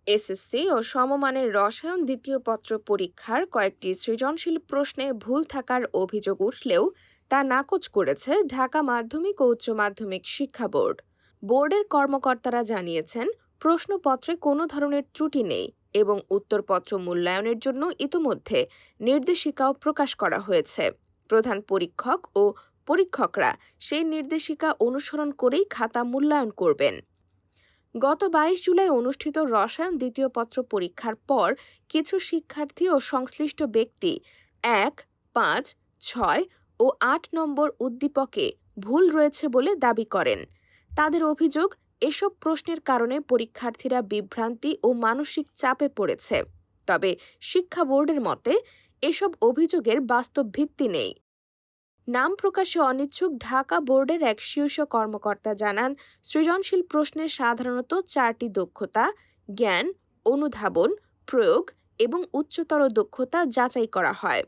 SSC ও সমমানের রসায়ন দ্বিতীয় পত্র পরীক্ষার কয়েকটি সৃজনশীল প্রশ্নে ভুল থাকার অভিযোগ উঠলেও তা নাকচ করেছে ঢাকা মাধ্যমিক ও উচ্চ মাধ্যমিক শিক্ষা বোর্ড। বোর্ডের কর্মকর্তারা জানিয়েছেন, প্রশ্নপত্রে কোনো ধরনের ত্রুটি নেই এবং উত্তরপত্র মূল্যায়নের জন্য ইতোমধ্যে নির্দেশিকাও প্রকাশ করা হয়েছে। প্রধান পরীক্ষক ও পরীক্ষকরা সেই নির্দেশিকা অনুসরণ করেই খাতা মূল্যায়ন করবেন। গত ২২ জুলাই অনুষ্ঠিত রসায়ন দ্বিতীয় পত্র পরীক্ষার পর কিছু শিক্ষার্থী ও সংশ্লিষ্ট ব্যক্তি ১, ৫, ৬ ও ৮ নম্বর উদ্দীপকে ভুল রয়েছে বলে দাবি করেন। তাদের অভিযোগ, এসব প্রশ্নের কারণে পরীক্ষার্থীরা বিভ্রান্তি ও মানসিক চাপে পড়েছে। তবে শিক্ষা বোর্ডের মতে এসব অভিযোগের বাস্তব ভিত্তি নেই। নাম প্রকাশে অনিচ্ছুক ঢাকা বোর্ডের এক শীর্ষ কর্মকর্তা জানান, সৃজনশীল প্রশ্নে সাধারণত ৪টি দক্ষতা, জ্ঞান, অনুধাবন, প্রয়োগ এবং উচ্চতর দক্ষতা যাচাই করা হয়।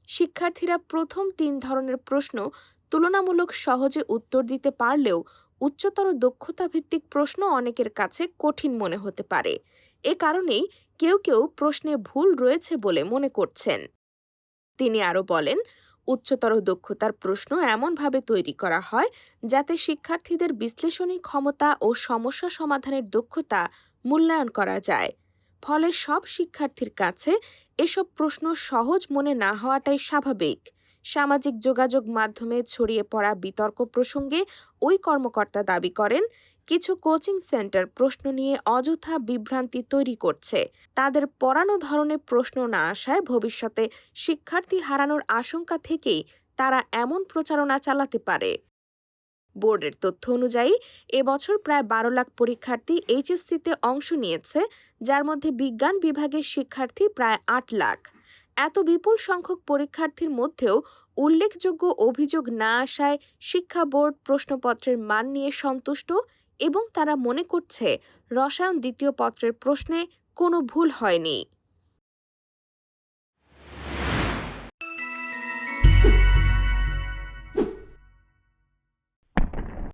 শিক্ষার্থীরা প্রথম ৩ ধরনের প্রশ্ন তুলনামূলক সহজে উত্তর দিতে পারলেও উচ্চতর দক্ষতা ভিত্তিক প্রশ্ন অনেকের কাছে কঠিন মনে হতে পারে। এ কারণেই কেউ কেউ প্রশ্নে ভুল রয়েছে বলে মনে করছেন। তিনি আরও বলেন, উচ্চতর দক্ষতার প্রশ্ন এমনভাবে তৈরি করা হয় যাতে শিক্ষার্থীদের বিশ্লেষণী ক্ষমতা ও সমস্যা সমাধানের দক্ষতা মূল্যায়ন করা যায়। ফলে সব শিক্ষার্থীর কাছে এসব প্রশ্ন সহজ মনে না হওয়াটাই স্বাভাবিক। সামাজিক যোগাযোগ মাধ্যমে ছড়িয়ে পড়া বিতর্ক প্রসঙ্গে ওই কর্মকর্তা দাবি করেন, কিছু কোচিং সেন্টার প্রশ্ন নিয়ে অযথা বিভ্রান্তি তৈরি করছে। তাদের পড়ানো ধরনের প্রশ্ন না আসায় ভবিষ্যতে শিক্ষার্থী হারানোর আশঙ্কা থেকেই তারা এমন প্রচারণা চালাতে পারে। বোর্ডের তথ্য অনুযায়ী এবছর প্রায় ১২ লাখ পরীক্ষার্থী এইচএসসিতে অংশ নিয়েছে, যার মধ্যে বিজ্ঞান বিভাগের শিক্ষার্থী প্রায় ৮ লাখ। এত বিপুল সংখ্যক পরীক্ষার্থীর মধ্যেও উল্লেখযোগ্য অভিযোগ না আসায় শিক্ষা বোর্ড প্রশ্নপত্রের মান নিয়ে সন্তুষ্ট এবং তারা মনে করছে রসায়ন দ্বিতীয় পত্রের প্রশ্নে কোনো ভুল হয়নি।